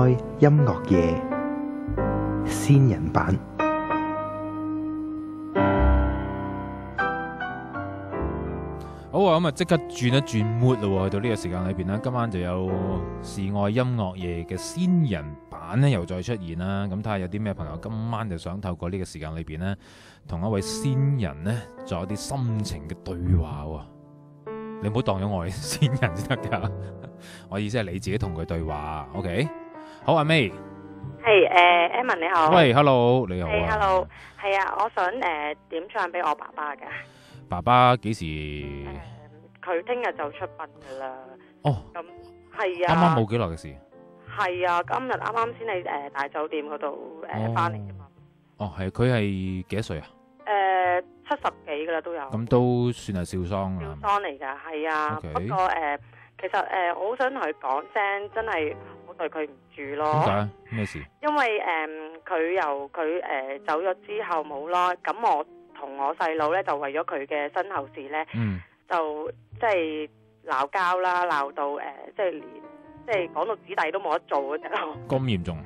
愛音樂夜仙人版。好啊，咁啊即刻轉一轉 mood 咯，去到呢個時間裏邊咧，今晚就有示愛音樂夜嘅仙人版咧又再出現啦。咁睇下有啲咩朋友今晚就想透過呢個時間裏邊咧，同一位仙人咧做一啲心情嘅對話喎。你唔好當咗我係仙人先得噶，我意思係你自己同佢對話。OK， 好，阿 May， 係Emma 你好。喂 ，Hello， 你好啊。Hello， 係啊，我想點唱俾我爸爸噶。爸爸幾時？佢聽日就出殯噶啦。哦，咁係啊。啱啱冇幾耐嘅事。係啊，今日啱啱先喺大酒店嗰度翻嚟啫嘛。哦，係，佢係幾多歲啊？70幾噶啦都有。咁都算係少喪啦。少喪嚟噶，係啊。Okay. 不過其實我好想同佢講聲，真係好對佢唔住咯。點解？咩事？因為佢由佢走咗之後冇啦，咁我同我細佬咧就為咗佢嘅身後事咧，就即係鬧交啦，鬧到即係連即係講到子弟都冇得做嗰隻咯。咁嚴重？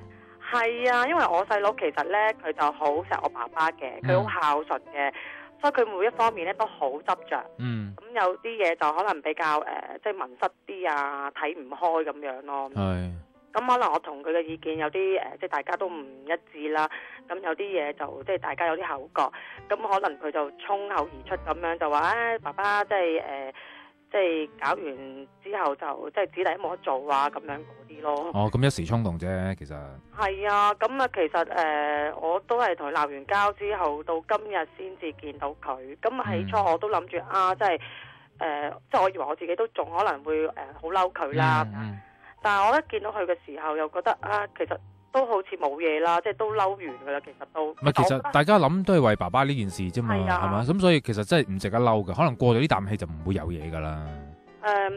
係啊，因為我細佬其實咧佢就好錫我爸爸嘅，佢好孝順嘅，所以佢每一方面咧都好執着。咁有啲嘢就可能比較即係文質啲啊，睇唔開咁樣咯。係。咁可能我同佢嘅意見有啲即係大家都唔一致啦。咁有啲嘢就即係大家有啲口角，咁可能佢就衝口而出咁樣就話爸爸即係即係搞完之後就即係子弟都冇得做啊咁樣嗰啲咯。哦，咁一時衝動啫，其實。係啊，咁啊其實我都係同佢鬧完交之後，到今日先至見到佢。咁起初我都諗住即係即係我以為我自己都仲可能會好嬲佢啦。但係我一見到佢嘅時候，又覺得其實都好似冇嘢啦，即係都嬲完噶啦。其實都唔係，其實大家諗都係為爸爸呢件事啫嘛，係嘛？咁所以其實真係唔值得嬲嘅，可能過咗呢啖氣就唔會有嘢噶啦。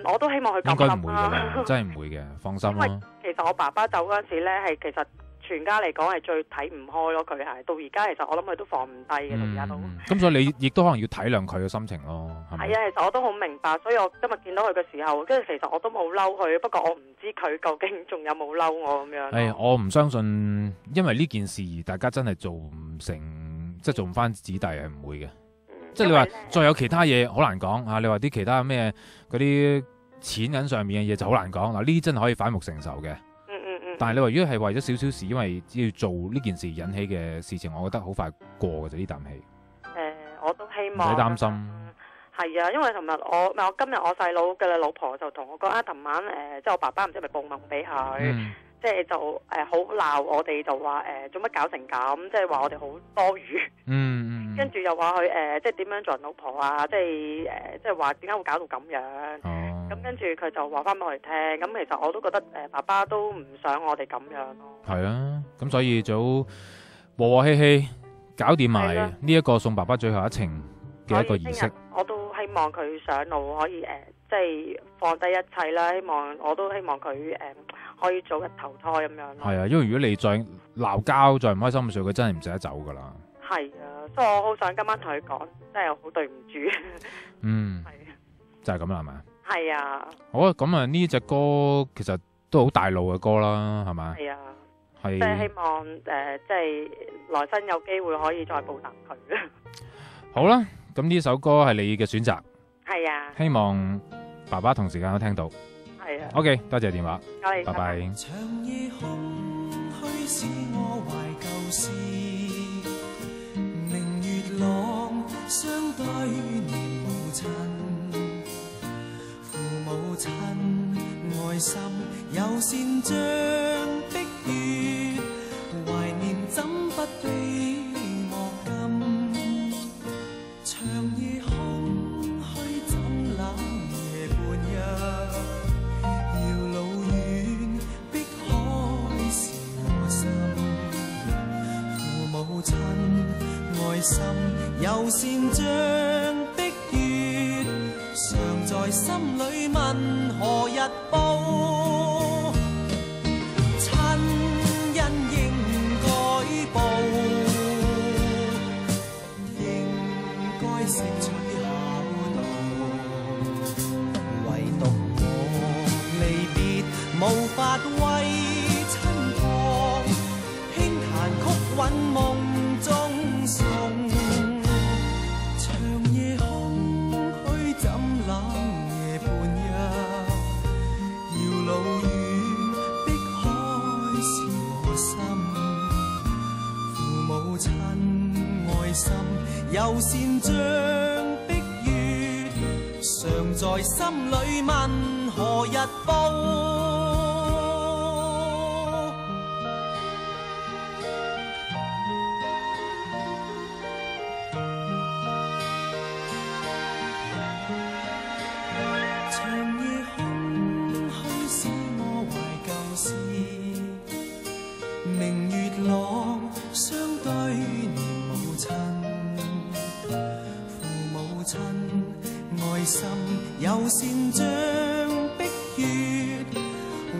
我都希望佢咁諗啦。應該唔會噶啦，真係唔會嘅，放心咯。其實我爸爸走嗰陣時咧，係其實全家嚟講係最睇唔開咯。佢係到而家，其實我諗佢都放唔低嘅，到而家都。咁所以你亦都可能要體諒佢嘅心情咯。係啊，其實我都好明白，所以我今日見到佢嘅時候，跟住其實我都冇嬲佢，不過我唔知佢究竟仲有冇嬲我咁樣。我唔相信，因為呢件事而大家真係做唔成，即係做唔翻子弟係唔會嘅。即係你話再有其他嘢好難講啊！你話啲其他咩嗰啲錢銀上面嘅嘢就好難講嗱，呢啲真係可以反目成仇嘅。但係你話如果係為咗少少事，因為只要做呢件事引起嘅事情，我覺得好快過嘅就呢啖氣。我都希望唔使擔心。係啊，因為琴日我今日我細佬嘅老婆就同我講琴晚即係我爸爸唔知係咪報夢俾佢，即係就好鬧我哋，就話做乜搞成咁，即係話我哋好多餘。跟住又話佢即係點樣做人老婆啊，即係話點解會搞到咁樣。咁跟住佢就話翻俾我哋聽，咁其實我都覺得爸爸都唔想我哋咁樣咯。係啊，咁所以就和和氣氣搞掂埋呢一個送爸爸最後一程嘅一個儀式。我都希望佢上路可以即係放低一切啦。我都希望佢可以早日投胎咁樣咯。係啊，因為如果你再鬧交再唔開心嘅時候，佢真係唔捨得走噶啦。係啊，所以我好想今晚同佢講，真係好對唔住。係啊，就係咁啦，係咪？係啊。好啊，咁啊呢隻歌其實都好大路嘅歌啦，係咪？係啊。係。即係希望即係來生有機會可以再報答佢。好啦，咁呢首歌係你嘅選擇。係啊。希望爸爸同時間都聽到。係啊。OK， 多謝電話。拜拜。長夜空虛使我懷舊事，明月朗相對念母親，父母親愛心有善像碧血，懷念怎不比莫禁，長夜空虛怎冷夜半日，遙路遠碧海是我心，父母親愛心有善像碧血，常在心裏問何日報，親恩應該報，應該識取孝道，唯獨我離別無法為親夢中送。長夜空虛怎冷夜半日，遙路遠碧海是我心。父母親愛心又善像碧月，常在心裏問何日報。明月朗相對念母親，父母親愛心又善像碧月，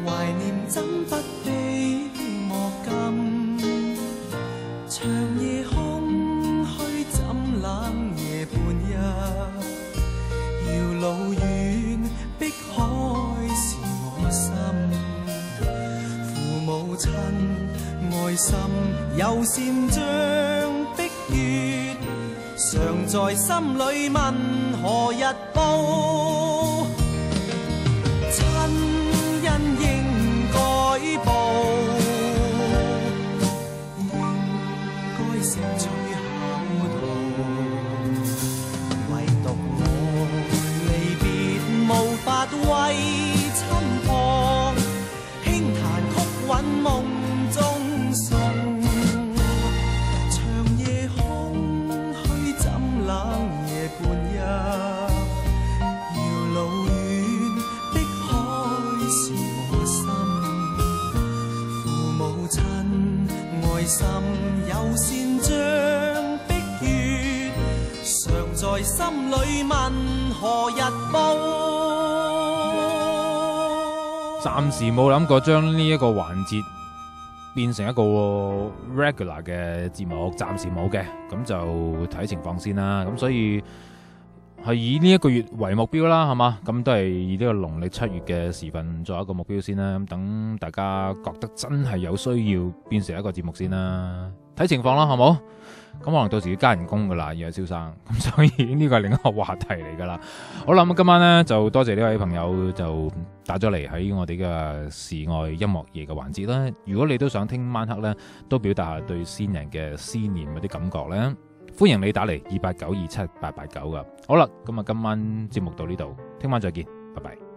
懷念怎不比莫禁。長夜空虛怎冷夜半日，遙路遠碧海是我心。父母親愛心又善像碧月，常在心裏問何日報。親恩應該報，應該成取孝道。唯獨我離別無法為親旁，輕彈曲韻夢中送。長夜空虛怎冷夜半日，遙路遠碧海是我心。父母親愛心又善像碧月，常在心裏問何日報。暫時冇諗過將呢一個環節變成一個 regular 嘅節目，暫時冇嘅，咁就睇情況先啦。咁所以係以呢一個月為目標啦，係嘛？咁都係以呢個農曆7月嘅時份作一個目標先啦。咁等大家覺得真係有需要變成一個節目先啦，睇情況啦，好冇？咁可能到時要加人工噶啦，要係蕭生，咁所以呢個係另一個話題嚟噶啦。好啦，咁今晚呢，就多謝呢位朋友就打咗嚟喺我哋嘅時愛音樂夜嘅環節啦。如果你都想聽晚黑呢，都表達下對先人嘅思念嗰啲感覺呢，歡迎你打嚟28927889噶。好啦，咁啊今晚節目到呢度，聽晚再見，拜拜。